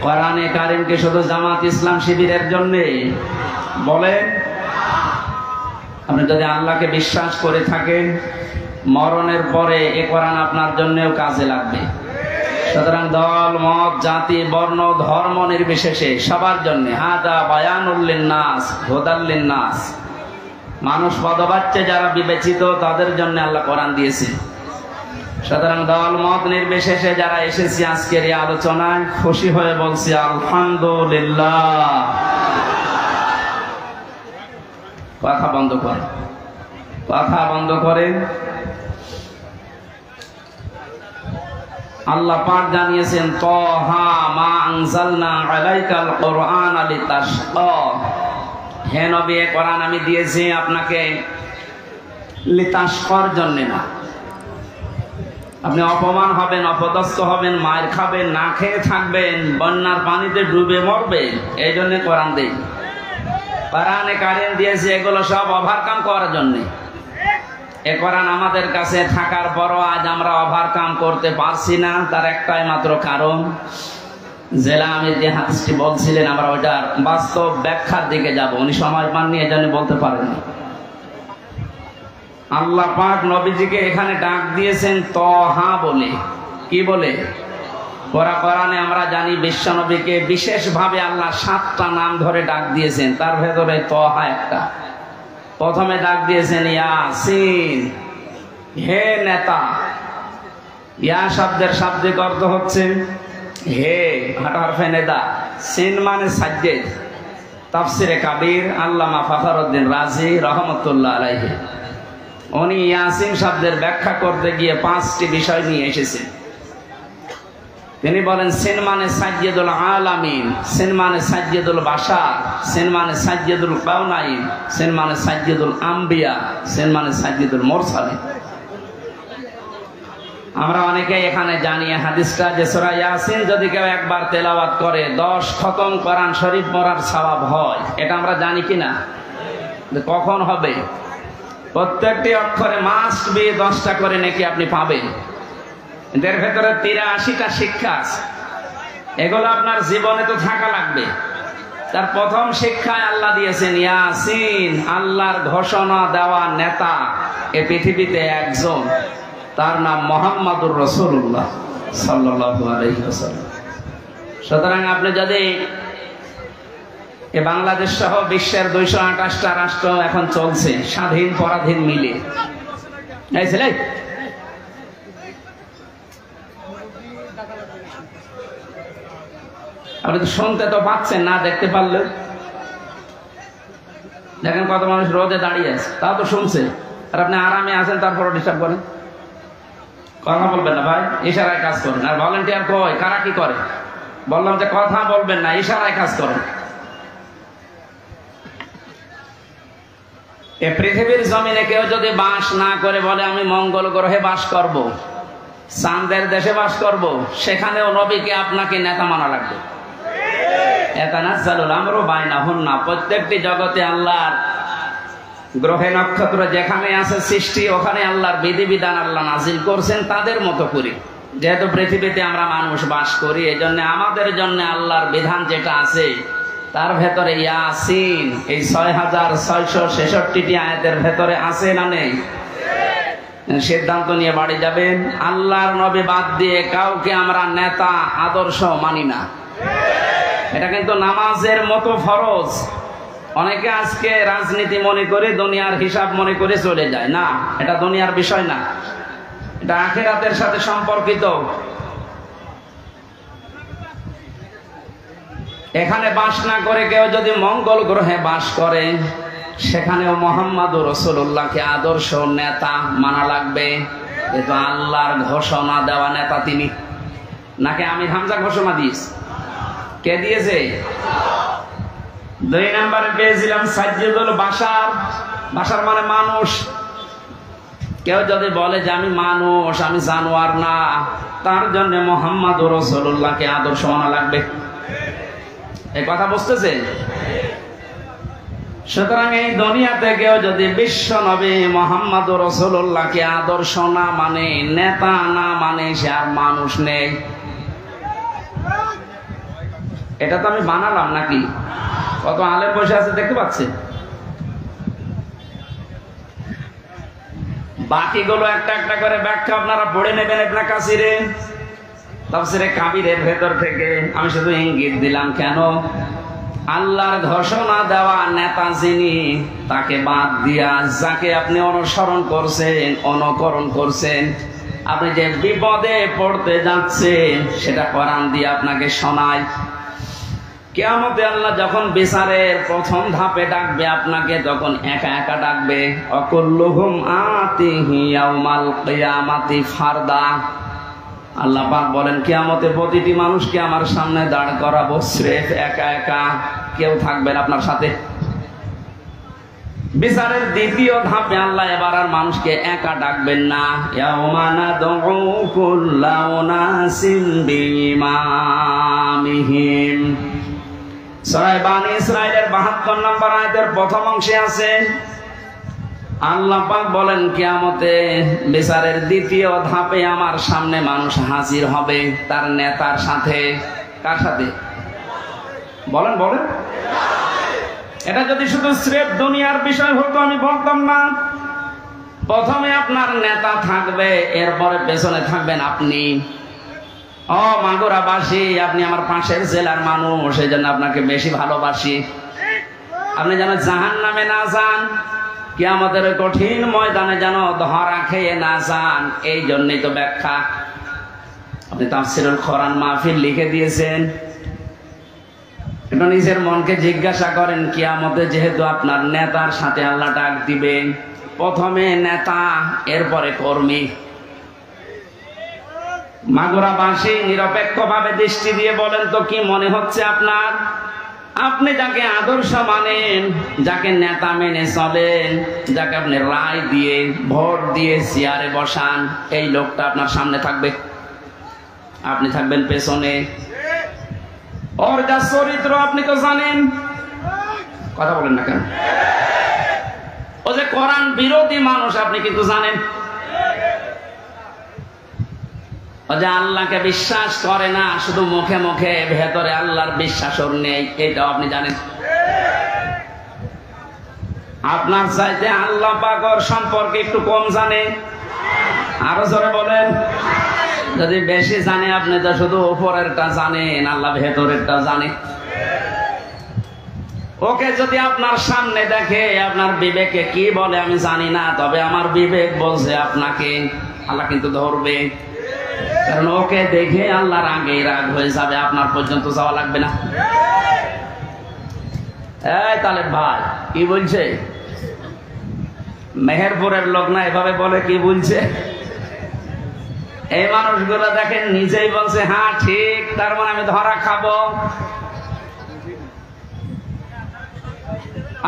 কোরআনে কারিমকে শুধু জামাত ইসলাম শিবিরের জন্য বলেন? আপনি যদি আল্লাহকে বিশ্বাস করে থাকেন, মরণের পরে এ কোরআন আপনার জন্যও কাজে লাগবে। সুতরাং দল, মত, জাতি, বর্ণ, ধর্ম নির্বিশেষে সবার জন্য হাদা বায়ানুল লিন্নাস হুদাল লিন্নাস, মানুষ পদবাচ্চে যারা বিবেচিত তাদের জন্য আল্লাহ কোরআন দিয়েছে। সুতরাং দল মত নির্বিশেষে যারা এসেছি আজকের এই আলোচনায় খুশি হয়ে বলছি আলহামদুলিল্লাহ। কথা বন্ধ করেন, কথা বন্ধ করেন। আল্লাহ পাক জানিয়েছেন তাহা মা আনজালনা আলাইকাল কুরআনা লিতাশকা, হে নবী এই কোরআন আমি দিয়েছি আপনাকে লিতাশকার জন্য না। আপনি অপমান হবেন, অপদস্থ হবেন, মায়ের খাবেন, না খেয়ে থাকবেন, বন্যার পানিতে ডুবে মরবেন, এই জন্য কোরআন দেই। কোরআনে কারিম দিয়েছি এগুলো সব ওভারকাম করার জন্য। এ কোরআন আমাদের কাছে থাকার পরও আজ আমরা ওভারকাম করতে পারছি না, তার একটাই মাত্র কারণ, জেলা আমির যে হাদিসটি বলছিলেন আমরা ওটার বাস্তব ব্যাখ্যার দিকে যাব, উনি সময় পাননি এজন্য বলতে পারেননি। আল্লাহ পাক নবীজিকে এখানে ডাক দিয়েছেন তহা বলে। কি বলে? কোরআনে আমরা জানি বিশ্ব নবীকে বিশেষভাবে আল্লাহ 7টা নাম ধরে ডাক দিয়েছেন, তার ভেতরে তহা একটা। প্রথমে ডাক দিয়েছেন ইয়াসিন, হে নেতা। ইয়া শব্দের শাব্দিক অর্থ হচ্ছে হে, হরফে নেদা। সিন মানে সাজ্জেদ। তাফসিরে কাবীর আল্লামা ফখরুদ্দিন রাজি রহমতুল্লাহ আলাইহি উনি ইয়াসিন শব্দের ব্যাখ্যা করতে গিয়ে 5টি বিষয় নিয়ে এসেছেন। তিনি বলেন সিন মানে সাজ্জেদুল আলামিন, সিন মানে সাজ্জেদুল বাশার, সিন মানে সাজ্জেদুল কাউনাইন, সিন মানে সাজ্জেদুল আম্বিয়া, সিন মানে সাজ্জেদুল মুরসালিন। আমরা অনেকেই এখানে জানি হাদিসটা যে সূরা ইয়াসিন যদি কেউ একবার তেলাওয়াত করে 10 খতম কোরআন শরীফ পড়ার সওয়াব হয়। এটা আমরা জানি কিনা? কখন হবে? প্রত্যেকটি অক্ষরে মাস্ট বি 10টা করে নাকি আপনি পাবেন। এদের ভেতরে 83টা শিক্ষা আছে, এগুলো আপনার জীবনে তো থাকা লাগবে। তার প্রথম শিক্ষায় আল্লাহ দিয়েছেন ইয়াসিন, আল্লাহর ঘোষণা দেওয়া নেতা এ পৃথিবীতে একজন, তার নাম মুহাম্মাদুর রাসূলুল্লাহ সাল্লাল্লাহু আলাইহি ওয়াসাল্লাম। সুতরাং আপনি যদি বাংলাদেশ সহ বিশ্বের 228টা রাষ্ট্র এখন চলছে স্বাধীন পরাধীন মিলে, আপনি তো শুনতে তো পাচ্ছেন না, দেখতে পারলে দেখেন কত মানুষ রোদে দাঁড়িয়ে আছে, তাও তো শুনছে। আর আপনি আরামে আছেন, তারপরও ডিস্টার্ব করেন। কথা বলবেন না ভাই, ইশারায় কাজ করেন। আর ভলেন্টিয়ার কই, কারা কি করে? বললাম যে কথা বলবেন না, ইশারায় কাজ করেন। এ পৃথিবীর জমিনে কেউ যদি বাস না করে বলে আমি মঙ্গল গ্রহে বাস করব, চাঁদের দেশে বাস করব, সেখানেও নবীকে আপনাকে নেতা মানা লাগবে। এতানাজ্জালুল আমরু বাইনাহুন্না, প্রত্যেকটি জগতে আল্লাহর গ্রহে নক্ষত্র যেখানে আছে সৃষ্টি, ওখানে আল্লাহর বিধিবিধান আল্লাহ নাজিল করছেন তাদের মতো করে। যেহেতু পৃথিবীতে আমরা মানুষ বাস করি, এই জন্য আমাদের জন্য আল্লাহর বিধান যেটা আছে তার ভেতরে ইয়াসিন এই 6666টি আয়াতের ভেতরে আছে না নেই? সিদ্ধান্ত নিয়ে বাড়ি যাবেন, আল্লাহর নবী বাদ দিয়ে কাউকে আমরা নেতা আদর্শ মানি না। এটা কিন্তু নামাজের মতো ফরজ। অনেকে আজকে রাজনীতি মনে করে, দুনিয়ার হিসাব মনে করে চলে যায়। না, এটা দুনিয়ার বিষয় না, এটা আখিরাতের সাথে সম্পর্কিত। এখানে বাস না করে কেউ যদি মঙ্গল গ্রহে বাস করে, সেখানেও মুহাম্মাদুর রাসূলুল্লাহকে আদর্শ নেতা মানা লাগবে। কিন্তু আল্লাহর ঘোষণা দেওয়া নেতা তিনি, নাকি আমির হামজা ঘোষণা দিয়েছে? কে দিয়েছে? 2 নম্বরে পেয়েছিলাম সাজ্জেদুল বাশার। বাশার মানে মানুষ। কেউ যদি বলে যে আমি মানুষ, আমি জানোয়ার না, তার জন্য মুহাম্মাদুর রাসূলুল্লাহকে আদর্শ মানা লাগবে। এই কথা বুঝতেছে? সুতরাং এই দুনিয়াতে কেউ যদি বিশ্ব নবী মুহাম্মাদুর রাসূলুল্লাহকে আদর্শ না মানে, নেতা না মানে, সে আর মানুষ নেই। এটা তো আমি বানালাম নাকি? কত আলেম বসে আছে দেখতে পাচ্ছেন। বাকিগুলো একটা একটা করে ব্যাখ্যা আপনারা পড়ে নেবেন ইবনে কাসিরে, তাফসিরে কাবিরের ভেতর থেকে। আমি শুধু ইঙ্গিত দিলাম। কেন? আল্লাহর ঘোষণা দেওয়া নেতা যিনি, তাকে বাদ দিয়া যাকে আপনি অনুসরণ করছেন, অনুকরণ করছেন, আপনি যে বিপদে পড়তে যাচ্ছেন সেটা কোরআন দিয়ে আপনাকে শোনায়। কিয়ামতে আল্লাহ যখন বিচারের প্রথম ধাপে ডাকবে আপনাকে, তখন একা একা ডাকবে। অকুল্লুহুম আতিহি ইয়াউমাল কিয়ামাতি ফারদা। আল্লাহ পাক বলেন কিয়ামতে প্রতিটি মানুষকে আমার সামনে দাঁড় করাবো, স্রেফ একা একা, কেউ থাকবেন আপনার সাথে। বিচারের দ্বিতীয় ধাপে আল্লাহ এবার আর মানুষকে একা ডাকবেন না। ইয়াউমা নাদউ কুল্লা উনাসিন বিইমামিহিম। সূরা বানী ইসরাঈলের ৭২ নম্বর আয়াতের প্রথম অংশে আছে আল্লাহ পাক বলেন কিয়ামতে বিচারের দ্বিতীয় ধাপে আমার সামনে মানুষ হাজির হবে তার নেতার সাথে। কার সাথে? বলেন বলেন। এটা যদি শুধু স্রেফ দুনিয়ার বিষয় হতো আমি বলতাম না। প্রথমে আপনার নেতা থাকবে, এরপরে পেছনে থাকবেন আপনি। ও মাগুরাবাসী, আপনি আমার পাশের জেলার মানুষ, এই জন্য আপনাকে বেশি ভালোবাসি। আপনি যেন জাহান্নামে না যান, কিয়ামতের কঠিন ময়দানে যেন ধরা খেয়ে না যান, এই জন্যই তো ব্যাখ্যা। আপনি তাফসীরুল কোরআন মাহফিল লিখে দিয়েছেন। এটা নিজের মনকে জিজ্ঞাসা করেন, কিয়ামতে যেহেতু আপনার নেতার সাথে আল্লাহ ডাক দিবেন, প্রথমে নেতা, এরপরে কর্মী। মাগুরাবাসী নিরপেক্ষভাবে দৃষ্টি দিয়ে বলেন তো কি মনে হচ্ছে আপনার? আপনি যাকে আদর্শ মানেন, যাকে নেতা মেনে চলেন, যাকে আপনি রায় দিয়ে ভোট দিয়ে চেয়ারে বসান, এই লোকটা আপনার সামনে থাকবে, আপনি থাকবেন পেছনে। ওর যা চরিত্র আপনি তো জানেন। কথা বলেন না কেন? ও যে কোরআন বিরোধী মানুষ আপনি কিন্তু জানেন। ও যে আল্লাহকে বিশ্বাস করে না, শুধু মুখে মুখে, ভেতরে আল্লাহর বিশ্বাস ওর নেই, এইটাও আপনি জানেন। আপনার চাইতে আল্লাহ পাক ওর সম্পর্কে একটু কম জানে। আরো জোরে বলেন। যদি বেশি জানে, আপনি তো শুধু উপরেরটা জানেন, আল্লাহ ভেতরেরটা জানে। ওকে যদি আপনার সামনে দেখে, আপনার বিবেকে কি বলে আমি জানি না, তবে আমার বিবেক বলছে আপনাকে আল্লাহ কিন্তু ধরবে। কারণ ওকে দেখে আল্লাহর আগেই রাগ হয়ে যাবে, আপনার পর্যন্ত যাওয়া লাগবে না। এই তালেব ভাই কি বলছে? মেহেরপুরের লোক না এভাবে বলে, কি বলছে? এই মানুষগুলো দেখেন নিজেই বলছে হ্যাঁ ঠিক, তার মানে আমি ধরা খাবো।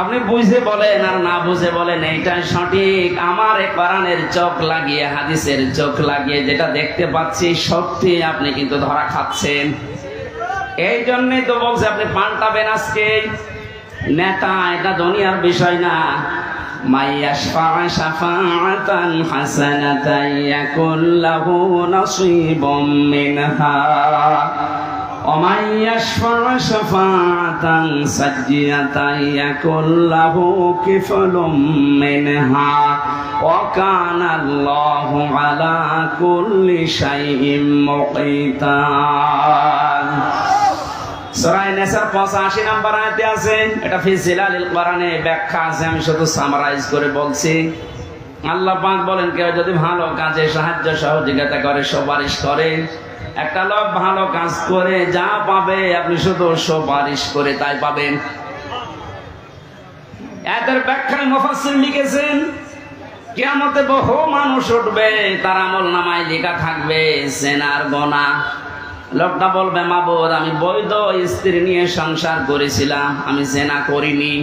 আপনি বুঝে বলেন আর না বুঝে বলেন এইটাই সঠিক। আমার কোরআনের চোখ লাগিয়ে, হাদিসের চোখ লাগিয়ে যেটা দেখতে পাচ্ছি সত্যি, আপনি কিন্তু ধরা খাচ্ছেন। এই জন্যই তো বলছে আপনি পাল্টাবেন আজকে। নেতা এটা দুনিয়ার বিষয় না। মাইয়াশফা শাফাআতান হাসানাতান ইয়াকুল লাহু নাসীবুম মিনহা ওয়া মাইয়াশফা শাফাআতান সাজ্জিয়াতান ইয়াকুল লাহু কিফলুম মিনহা ওয়া কানা আল্লাহু আলা কুল্লি শাইইন মুকিতা। সূরা নিসার 85 নম্বর আয়াতে আছে, এটা ফি জিলালিল কোরআনে ব্যাখ্যা আছে, আমি শুধু সামারাইজ করে বলছি। আল্লাহ পাক বলেন কেউ যদি ভালো কাজে সাহায্য সহযোগিতা করে, সুপারিশ করে, একটা লোক ভালো কাজ করে যা পাবে আপনি শুধু সুপারিশ করে তাই পাবেন। এদের ব্যাখ্যায় মুফাসসির লিখেছেন কিয়ামতে বহু মানুষ উঠবে, তার আমলনামায় লেখা থাকবে জিনার গুনাহ। লোকটা বলবে মাবুদ আমি বৈধ স্ত্রী নিয়ে সংসার করেছিলাম, আমি জিনা করিনি,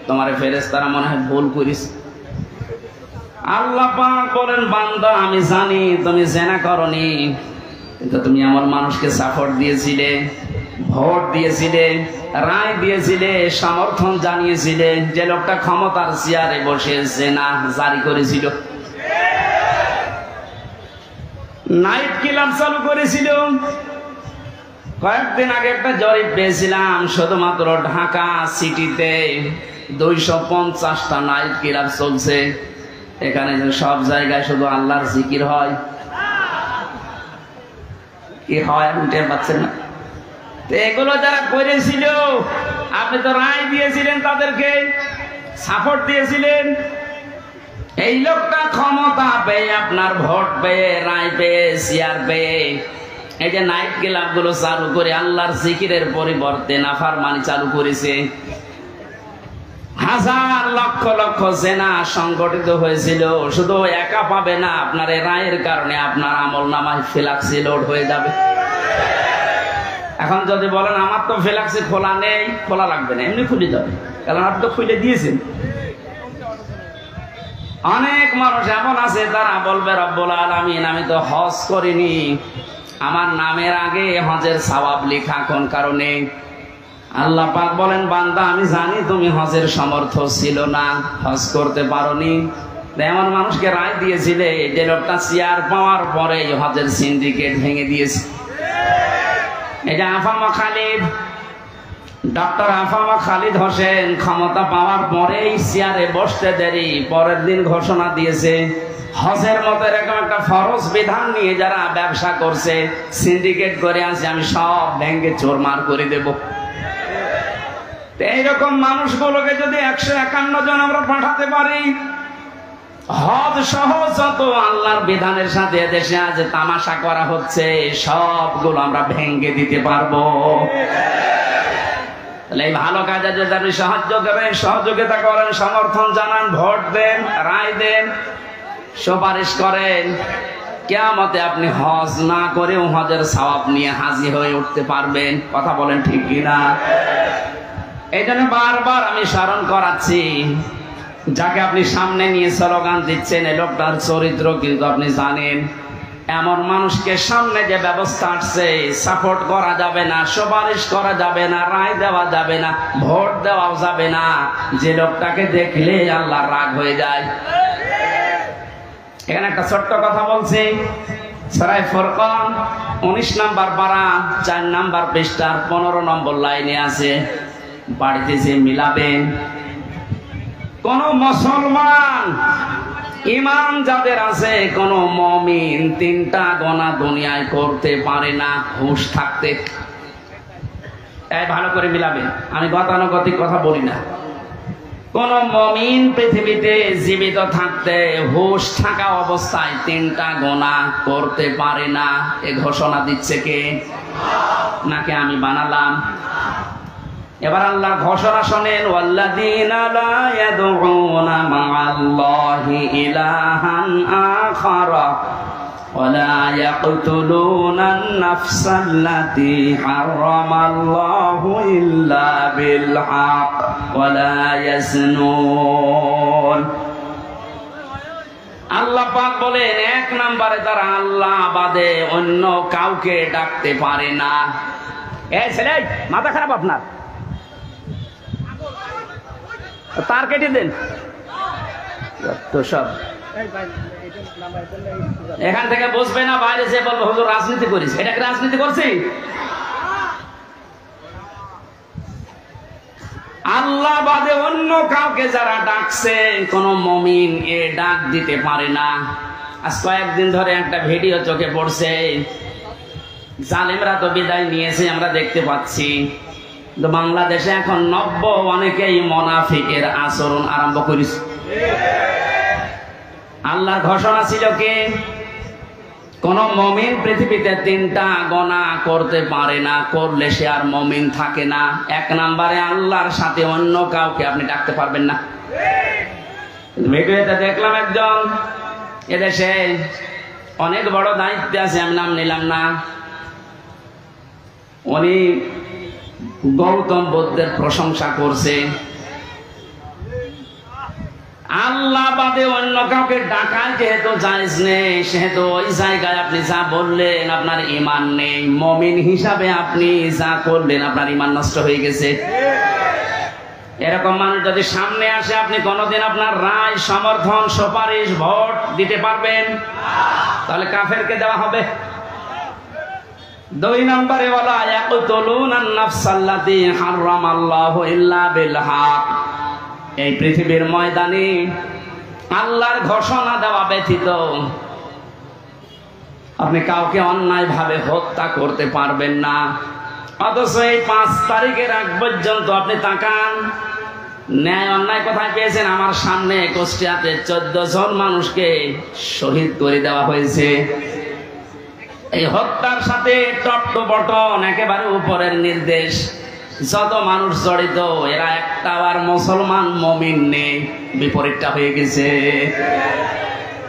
তোমার ফেরেশতারা মনে হয় ভুল করিস। আল্লাহ পাক বলেন বান্দা আমি জানি তুমি জিনা করনি, কিন্তু তুমি এমন মানুষকে সাপোর্ট দিয়েছিলে, ভোট দিয়েছিলে, রায় দিয়েছিলে, সমর্থন জানিয়েছিলে, যে লোকটা ক্ষমতার চেয়ারে বসে জিনা জারি করেছিল, নাইট ক্লাব চালু করেছিল, কয়েকদিন আগে একটা জরিপ পেয়েছিলাম, শুধুমাত্র ঢাকা সিটিতে 250টা নাইট ক্লাব চলছে। এখানে সব জায়গায় শুধু আল্লাহর জিকির হয়। কি হয় আপনি টের পাচ্ছেন না? এগুলো যারা করেছিল, আপনি তো রায় দিয়েছিলেন, তাদেরকে সাপোর্ট দিয়েছিলেন। এই লোকটা ক্ষমতা পেয়ে, আপনার ভোট পেয়ে, রায় পেয়ে, চেয়ার পেয়ে, এই যে নাইট ক্লাব গুলো চালু করে আল্লাহর জিকিরের পরিবর্তে নাফরমানি চালু করেছে। হাজার লক্ষ লক্ষ জেনা সংগঠিত হয়েছিল। শুধু একা পাবে না, আপনার এই রায়ের কারণে আপনার আমলনামায় ফ্লেক্সি লোড হয়ে যাবে। এখন যদি বলেন আমার তো ফ্লেক্সি খোলা নেই, খোলা লাগবে না, এমনি খুলে যাবে, কারণ আপনি তো খুলে দিয়েছেন। অনেক মানুষ এমন আছে তারা বলবে রব্বুল আলামিন আমি তো হজ করিনি, আমার নামের আগে হজের সওয়াব লেখা, কোন কারণে? আল্লাহ পাক বলেন বান্দা আমি জানি তুমি হজের সমর্থ ছিল না, হজ করতে পারোনি। এমন মানুষকে রায় দিয়েছিলে যে লোকটা চেয়ার পাওয়ার পরে হজের সিন্ডিকেট ভেঙে দিয়েছে। এই যে আফামা খালিদ, ডক্টর আফামা খালিদ হোসেন ক্ষমতা পাওয়ার পরেই চেয়ারে বসতে দেরি, পরের দিন ঘোষণা দিয়েছে হজের মতো এরকম একটা ফরজ বিধান নিয়ে যারা ব্যবসা করছে, সিন্ডিকেট করে আছে, আমি সব ব্যাংকে চোরমার করে দেব। এইরকম মানুষগুলোকে যদি 151 জন আমরা পাঠাতে পারি, হজ সহ যত আল্লাহর বিধানের সাথে দেশে আজ তামাশা করা হচ্ছে সবগুলো আমরা ভেঙে দিতে পারবো। তাহলে এই ভালো কাজে যদি আপনি সাহায্য করেন, সহযোগিতা করেন, সমর্থন জানান, ভোট দেন, রায় দেন, সুপারিশ করেন, কিয়ামতে আপনি হজ না করেও হজের সওয়াব নিয়ে হাজির হয়ে উঠতে পারবেন। কথা বলেন ঠিক কিনা? এই জন্য বারবার আমি স্মরণ করাচ্ছি, যাকে আপনি সামনে নিয়ে স্লোগান দিচ্ছেন এই লোকটার চরিত্র কিন্তু আপনি জানেন। এমন মানুষকে সামনে যে ব্যবস্থা আসছে, সাপোর্ট করা যাবে না, সুপারিশ করা যাবে না, রায় দেওয়া যাবে না, ভোট দেওয়াও যাবে না। যে লোকটাকে দেখলে আল্লাহ রাগ হয়ে যায়। এখানে একটা ছোট্ট কথা বলছি, সূরা ফুরকান 19 নম্বর পারা 4 নম্বর পৃষ্ঠার 15 নম্বর লাইনে আছে, বাড়িতে যে মিলাবেন। কোন মুসলমান ঈমান যাদের আছে, কোন মুমিন 3টা গোনা দুনিয়ায় করতে পারে না হুঁশ থাকতে। এই ভালো করে মিলাবেন, আমি গতানুগতিক কথা বলি না। কোন মুমিন পৃথিবীতে জীবিত থাকতে হুঁশ থাকা অবস্থায় 3টা গোনা করতে পারে না। এ ঘোষণা দিচ্ছে কে? নাকি আমি বানালাম? এবার আল্লাহর ঘোষণা শোনেন, ওয়াল্লাযীনা লা ইয়াদউনা মা'আল্লাহি ইলাহান আখারা ওয়া লা ইয়াকতুলুনান নাফসাল্লাতী হারামাল্লাহু ইল্লা বিল হক ওয়া লা ইয়াজনুন। আল্লাহ পাক বলেন 1 নম্বরে তারা আল্লাহ বাদে অন্য কাউকে ডাকতে পারে না। এই ছেলে মাথা খারাপ আপনার, তার কেটে দেন তো সব। এখান থেকে বুঝবে না, বাইরে যে বলবো হুজুর রাজনীতি করিস। এটা কি রাজনীতি করছি? আল্লাহ বাদে অন্য কাউকে যারা ডাকছে, কোন মুমিন এ ডাক দিতে পারে না। আজ কয়েকদিন ধরে একটা ভিডিও চোখে পড়ছে, জালেমরা তো বিদায় নিয়েছে আমরা দেখতে পাচ্ছি, কিন্তু বাংলাদেশে এখন নব্য অনেকেই মুনাফিকের আচরণ আরম্ভ করেছে। আল্লাহর ঘোষণা ছিল কি? কোন মুমিন পৃথিবীতে 3টা গোনা করতে পারে না, করলে সে আর মুমিন থাকে না। 1 নম্বরে আল্লাহর সাথে অন্য কাউকে আপনি ডাকতে পারবেন না। ভিডিওতে দেখলাম একজন এদেশে অনেক বড় দায়িত্বে আছে, আমি নাম নিলাম না, উনি গৌতম বুদ্ধের প্রশংসা করছে। আল্লাহ বাদে অন্য কাউকে ডাকা যেহেতু জায়েজ নেই, সেহেতু ওই জায়গায় আপনি যা বললেন আপনার ঈমান নেই। মুমিন হিসাবে আপনি যা করলেন আপনার ঈমান নষ্ট হয়ে গেছে। এরকম মানুষ যদি সামনে আসে, আপনি কোনোদিন আপনার রায়, সমর্থন, সুপারিশ, ভোট দিতে পারবেন? তাহলে কাফেরকে দেওয়া হবে। দুই নম্বরে ওয়ালা ইয়াকতুলুনান নাফসাল্লাতী হারামাল্লাহু ইল্লা বিল হক। এই পৃথিবীর ময়দানে আল্লাহর ঘোষণা দেওয়া ব্যতীত আপনি কাউকে অন্যায়ভাবে হত্যা করতে পারবেন না। অথচ এই 5 তারিখের আগ পর্যন্ত আপনি তাকান, ন্যায় অন্যায় কোথায় পেয়েছেন? আমার সামনে কুষ্টিয়াতে 14 জন মানুষকে শহীদ করে দেওয়া হয়েছে। এই হত্যার সাথে টট্ট বটন একেবারে উপরের নির্দেশ। যত মানুষ জড়িত এরা একটা আর মুসলমান মুমিন নেই, বিপরীতটা হয়ে গেছে।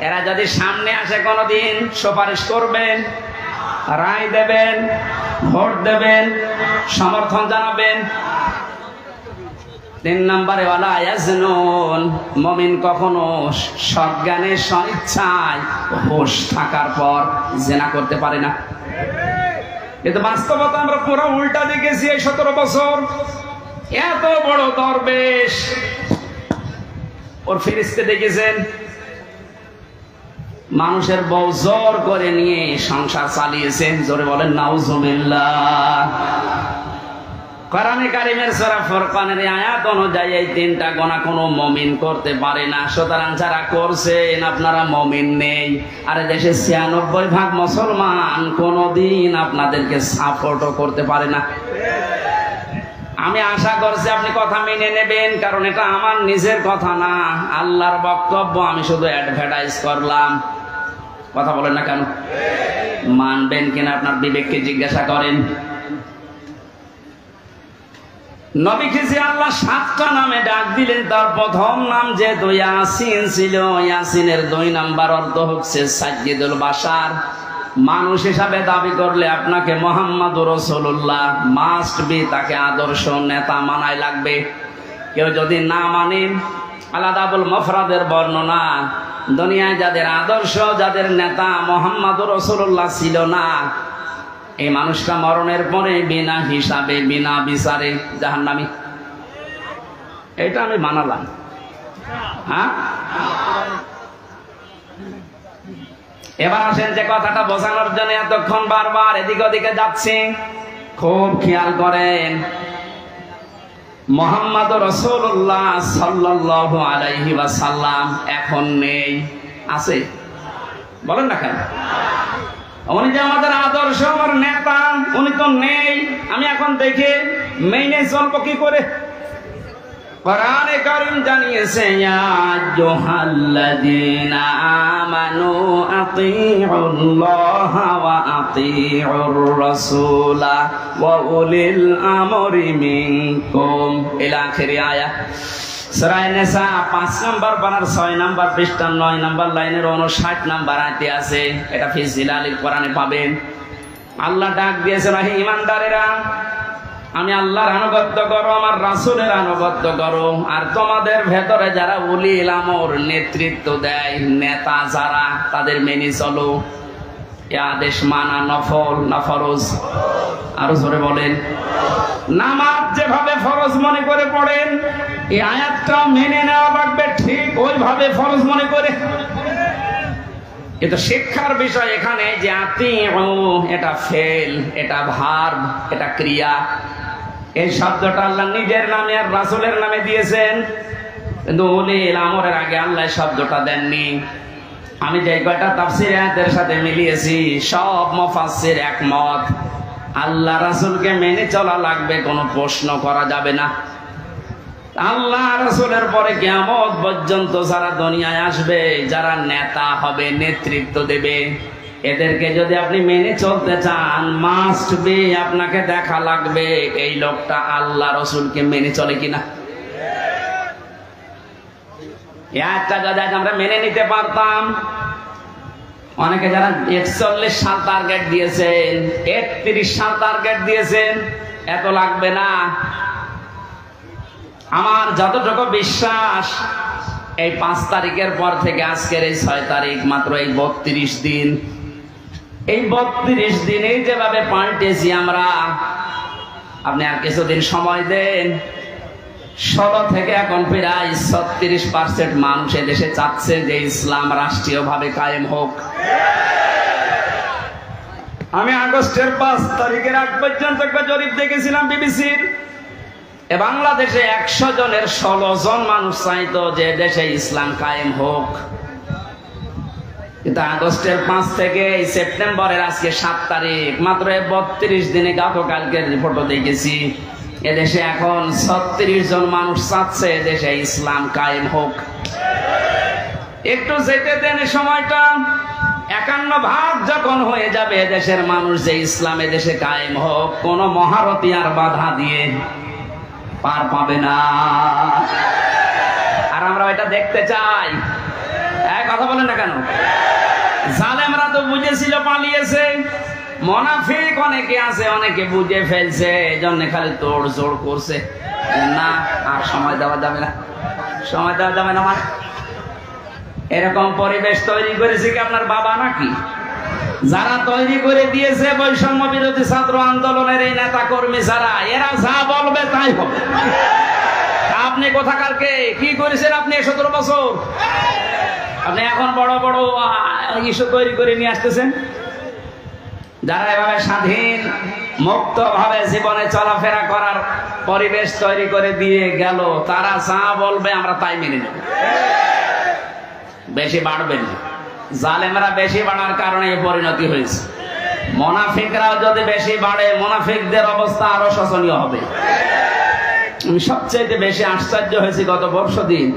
এরা যদি সামনে আসে কোনোদিন সুপারিশ করবেন, রায় দেবেন, ভোট দেবেন, সমর্থন জানাবেন। 3 নম্বরে ওয়ালা ইয়াজনুন, মুমিন কখনো সজ্ঞানে স্বইচ্ছায় হোশ থাকার পর জিনা করতে পারে না। কিন্তু বাস্তবতা আমরা পুরো উল্টা দেখেছি। এই 17 বছর এত বড় দরবেশ, ওর ফেরেশতা দেখেছেন মানুষের বউ জোর করে নিয়ে সংসার চালিয়েছেন। জোরে বলেন নাউজুবিল্লাহ। কোরআনে কারীমের সূরা ফুরকানের আয়াত অনুযায়ী এই 3টা গুনাহ কোনো মুমিন করতে পারে না। সুতরাং যারা করছেন আপনারা মুমিন নেই। আর দেশে 96% মুসলমান কোনোদিন আপনাদেরকে সাপোর্টও করতে পারে না। আমি আশা করছি আপনি কথা মেনে নেবেন, কারণ এটা আমার নিজের কথা না, আল্লাহর বক্তব্য। আমি শুধু অ্যাডভার্টাইজ করলাম। কথা বলেন না কেন? মানবেন কিনা আপনার বিবেককে জিজ্ঞাসা করেন। নবীকে যে আল্লাহ 7টা নামে ডাক দিলেন, তার প্রথম নাম যেহেতু ইয়াসিন ছিল, ইয়াসিনের 2 নাম্বার অর্থ হচ্ছে সাইয়্যিদুল বাশার। মানুষ হিসাবে দাবি করলে আপনাকে মুহাম্মাদুর রাসূলুল্লাহ মাস্ট বি, তাকে আদর্শ নেতা মানাই লাগবে। কেউ যদি না মানেন, আলাদাবুল মুফরাদের বর্ণনা, দুনিয়ায় যাদের আদর্শ, যাদের নেতা মুহাম্মাদুর রাসূলুল্লাহ ছিল না, এই মানুষটা মরণের পরে বিনা হিসাবে বিনা বিচারে জাহান্নামী। এটা আমি মানালাম। হ্যাঁ, এবার আসেন যে কথাটা বোঝানোর জন্য এতক্ষণ বারবার এদিকে ওদিকে যাচ্ছি, খুব খেয়াল করেন। মুহাম্মাদুর রাসূলুল্লাহ সাল্লাল্লাহু আলাইহি ওয়াসাল্লাম এখন নেই, আছে? বলেন না কেন? উনি যে আমাদের আদর্শ, আমার নেতা, উনি তো নেই। আমি এখন দেখে মেনে চলবো কি করে? কোরআনে কারীম জানিয়েছে, ইয়া আইয়ুহাল্লাযীনা আমানু আতিউল্লাহা ওয়া আতিউর রাসূলা ওয়া উলিল আমরি মিনকুম ইলা আখির আয়াত। সূরা নিসা 5 নম্বর পারার 6 নম্বর পৃষ্ঠা 9 নম্বর লাইনের 59 নম্বর আয়াতে আছে। এটা ফি জিলালিল কোরআনে পাবেন। আল্লাহ ডাক দিয়েছেন, হে ঈমানদারেরা, আমি আল্লাহর আনুগত্য করো, আমার রাসূলের আনুগত্য করো, আর তোমাদের ভেতরে যারা উলিল আমর নেতৃত্ব দেয়, নেতা যারা, তাদের মেনে চলো। এই আদেশ মানা নফল না ফরজ? আরো জোরে বলেন। নামাজ যেভাবে ফরজ মনে করে পড়েন, এই আয়াতটা মেনে নেওয়া লাগবে ঠিক ওইভাবে ফরজ মনে করে। এটা শিক্ষার বিষয়। এখানে যে আতিউ, এটা ফেল, এটা ভার্ব, এটা ক্রিয়া। এই শব্দটা আল্লাহ নিজের নামে আর রাসূলের নামে দিয়েছেন, কিন্তু উলিল আমরের আগে আল্লাহ শব্দটা দেননি। আমি যে কয়টা তাফসীর আয়াতের সাথে মিলিয়েছি, সব মুফাসসির একমত, আল্লাহ রাসূলকে মেনে চলা লাগবে, কোনো প্রশ্ন করা যাবে না। আল্লাহ রাসূলের পরে কিয়ামত পর্যন্ত যারা দুনিয়ায় আসবে, যারা নেতা হবে, নেতৃত্ব দেবে, এদেরকে যদি আপনি মেনে চলতে চান, মাস্ট বি, আপনাকে দেখা লাগবে এই লোকটা আল্লাহ রাসূলকে মেনে চলে কিনা। একটা যদি আমরা মেনে নিতে পারতাম, অনেকে যারা 41 সাল টার্গেট দিয়েছেন, 31 সাল টার্গেট দিয়েছেন, এত লাগবে না। আমার যতটুকু বিশ্বাস, এই 5 তারিখের পর থেকে আজকের এই 6 তারিখ, মাত্র এই 32 দিন, এই 32 দিনে যেভাবে পাল্টেছি আমরা, আপনি আর কিছুদিন সময় দেন, 16 থেকে এখন প্রায় 36% মানুষ দেশে চাচ্ছে যে ইসলাম রাষ্ট্রীয়ভাবে কায়েম হোক। আমি আগস্টের 5 তারিখের আগ পর্যন্ত একটা জরিপ দেখেছিলাম বিবিসির। বাংলাদেশে 100 জনের 16 জন মানুষ চাইতো যে দেশে ইসলাম কায়েম হোক, কিন্তু আগস্টের 5 থেকে সেপ্টেম্বরের আজকে 7 তারিখ, মাত্র 32 দিনে গতকালকের রিপোর্টও দেখেছি এদেশে এখন 36 জন মানুষ চাচ্ছে দেশে ইসলাম কায়েম হোক। একটু যেতে দেন সময়টা, 51 যখন হয়ে যাবে দেশের মানুষ যে ইসলামে দেশে কায়েম হোক, কোন মহারথী আর বাধা দিয়ে পার পাবে না। আর আমরা এটা দেখতে চাই। কথা বলেন না কেন? জালেমরা তো বুঝেছিল, পালিয়েছে। মুনাফিক অনেকে আছে, অনেকে বুঝে ফেলছে, এজন্য খালি তোড় জোড় করছে, না আর সময় দেওয়া যাবে না, সময় দেওয়া যাবে না। মানে এরকম পরিবেশ তৈরি করেছে কি আপনার বাবা নাকি? যারা তৈরি করে দিয়েছে বৈষম্য বিরোধী ছাত্র আন্দোলনের এই নেতা কর্মী যারা, এরা যা বলবে তাই হবে। আপনি কোথাকার কে? কি করেছেন আপনি 17 বছর? আপনি এখন বড় বড় ইস্যু তৈরি করে নিয়ে আসতেছেন। যারা এভাবে স্বাধীন মুক্ত ভাবে জীবনে চলাফেরা করার পরিবেশ তৈরি করে দিয়ে গেল, তারা যা বলবে আমরা তাই মেনে নেব। বেশি বাড়বেন, জালেমরা বেশি বাড়ার কারণে এই পরিণতি হয়েছে। মুনাফিকরাও যদি বেশি বাড়ে, মুনাফিকদের অবস্থা আরো শোচনীয় হবে। আমি সবচেয়ে বেশি আশ্চর্য হয়েছি গত বর্ষদিন,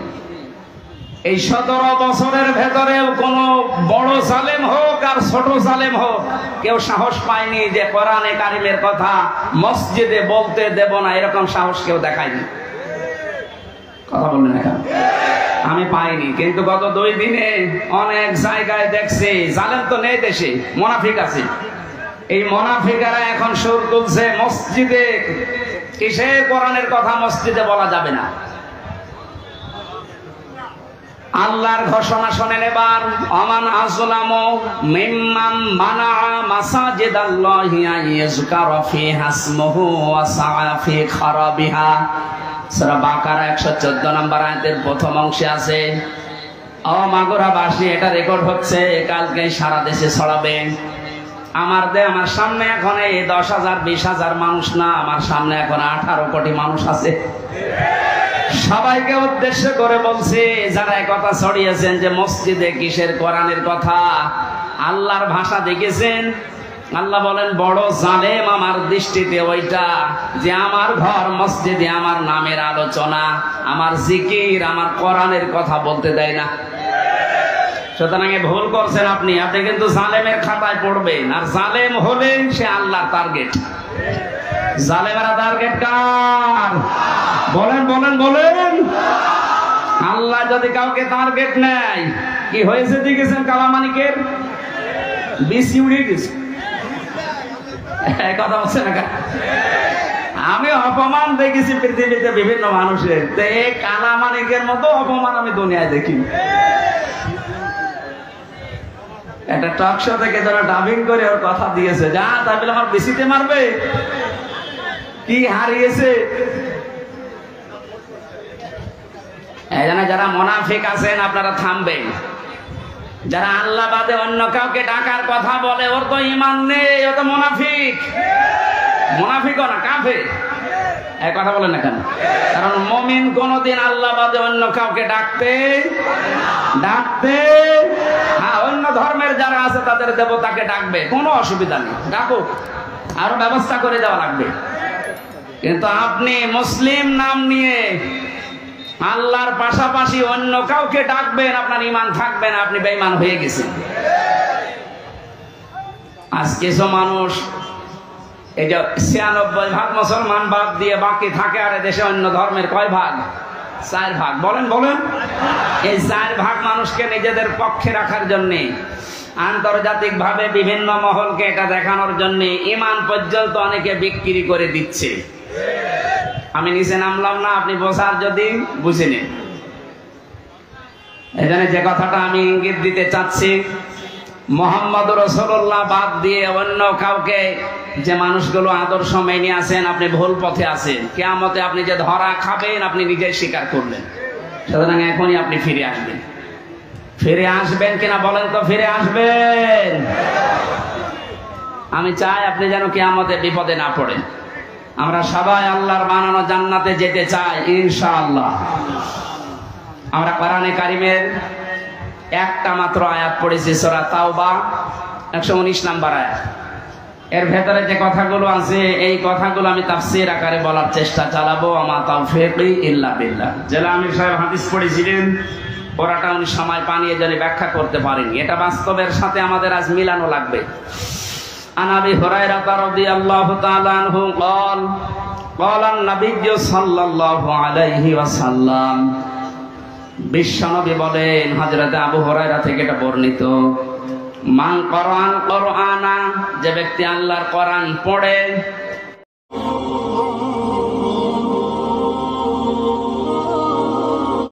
এই 17 বছরের ভেতরেও কোন বড় জালেম হোক আর ছোট জালেম হোক, কেউ সাহস পায়নি যে কোরআনে কারিমের কথা মসজিদে বলতে দেব না, এরকম সাহস কেউ দেখায়নি। কথা বললেন এখন? আমি পাইনি, কিন্তু গত 2 দিনে অনেক জায়গায় দেখছি জালেম তো নেই দেশে, মুনাফিক আছে। এই মুনাফিকেরা এখন সুর তুলছে মসজিদে কিসের কোরআনের কথা মসজিদে বলা যাবে না। আল্লাহর ঘোষণা শোনেন এবার, আমান আযলামু মিম্মান মানাআ মাসাজিদাল্লাহি আইয়াযকারা ফিহা ইসমুহু ওয়া সাআ ফি খারাবিহা। সূরা বাকারা 114 নম্বর আয়াতের প্রথম অংশে আছে, ও মাগুরাবাসী, এটা রেকর্ড হচ্ছে, কালকে সারা দেশে ছড়াবে। আমার সামনে এখন এই 10,000 20,000 মানুষ না, আমার সামনে এখন 18 কোটি মানুষ আছে। সবাইকে উদ্দেশ্য করে বলছি, যারা কথা ছড়িয়েছেন যে মসজিদে কিসের কোরআনের কথা, আল্লাহর ভাষা দেখেছেন? আল্লাহ বলেন, বড় জালেম আমার দৃষ্টিতে ওইটা যে আমার ঘর মসজিদে আমার নামের আলোচনা, আমার জিকির, আমার কোরআনের কথা বলতে দেয় না। সুতরাং ভুল করছেন আপনি, আপনি কিন্তু জালেমের খাতায় পড়বেন। আর জালেম হলে সে আল্লাহর টার্গেট। জালেমেরা টার্গেট কার? বলেন বলেন বলেন। আল্লাহ যদি কাউকে টার্গেট নেয়, কি হয়েছে দেখেছেন? কালামানিকের বিসি উড়ে গেছে। কথা বলছে না? আমি অপমান দেখেছি পৃথিবীতে বিভিন্ন মানুষের, কালামানিকের মতো অপমান আমি দুনিয়ায় দেখি। একটা টক শো থেকে যারা ডাবিং করে ওর কথা দিয়েছে, যা তাই বলে আমার বিসিতে মারবে, কি হারিয়েছে। এই জন্য যারা মুনাফিক আছেন আপনারা থামবেন। যারা আল্লাহ বাদে অন্য কাউকে ডাকার কথা বলে, ওর তো ঈমান নেই, ও তো মুনাফিক। মুনাফিকও না, কাফের। এই কথা বলেন না কেন? কারণ মুমিন কোনদিন আল্লাহ বাদে অন্য কাউকে ডাকতে হ্যাঁ, অন্য ধর্মের যারা আছে তাদের দেবতাকে ডাকবে, কোনো অসুবিধা নেই, ডাকুক, আরো ব্যবস্থা করে দেওয়া লাগবে। কিন্তু আপনি মুসলিম নাম নিয়ে আল্লাহর পাশাপাশি অন্য কাউকে ডাকবেন, আপনার ঈমান থাকবে না, আপনি বেঈমান হয়ে গেছেন। আজ কিছু মানুষ এই যে 96% মুসলমান বাদ দিয়ে বাকি থাকে, আর দেশে অন্য ধর্মের কয় ভাগ? 4 ভাগ। বলেন বলেন। এই 4 ভাগ মানুষকে নিজেদের পক্ষে রাখার জন্য, আন্তর্জাতিক ভাবে বিভিন্ন মহলকে এটা দেখানোর জন্য ঈমান পর্যন্ত অনেকে বিক্রি করে দিচ্ছে। আমি নিচে নামলাম না, আপনি বোঝার যদি বুঝে নেন। এখানে যে কথাটা আমি ইঙ্গিত দিতে চাচ্ছি, মুহাম্মদ রাসূলুল্লাহ বাদ দিয়ে অন্য কাউকে যে মানুষগুলো আদর্শ মেনে আছেন, আপনি ভুল পথে আছেন। কিয়ামতে আপনি যে ধরা খাবেন আপনি নিজেই স্বীকার করবেন। সুতরাং এখনই আপনি ফিরে আসবেন। ফিরে আসবেন কিনা বলেন তো? ফিরে আসবেন। আমি চাই আপনি যেন কিয়ামতে বিপদে না পড়েন। আমরা সবাই আল্লাহর বানানো জান্নাতে যেতে চাই ইনশাআল্লাহ। আমরা কোরআনে কারিমের একটা মাত্র আয়াত পড়েছি, সূরা তাওবা 119 নম্বর আয়াত। এর ভেতরে যে কথাগুলো আছে এই কথাগুলো আমি তাফসীর আকারে বলার চেষ্টা চালাবো। আমা তাওফীকি ইল্লা বিল্লাহ। জেলা আমির সাহেব হাদিস পড়েছিলেন, ওরাটা উনি সময় পানিয়ে জানি ব্যাখ্যা করতে পারেননি। এটা বাস্তবের সাথে আমাদের আজ মিলানো লাগবে। আন আবি হুরায়রা রাদিয়াল্লাহু তাআলা আনহু قال قال النبي সাল্লাল্লাহু আলাইহি ওয়াসাল্লাম, বিশ্বনবী বলেন, হযরত আবু হুরায়রা থেকে এটা বর্ণিত, মান করান কোরআনা, যে ব্যক্তি আল্লাহর কোরআন পড়ে,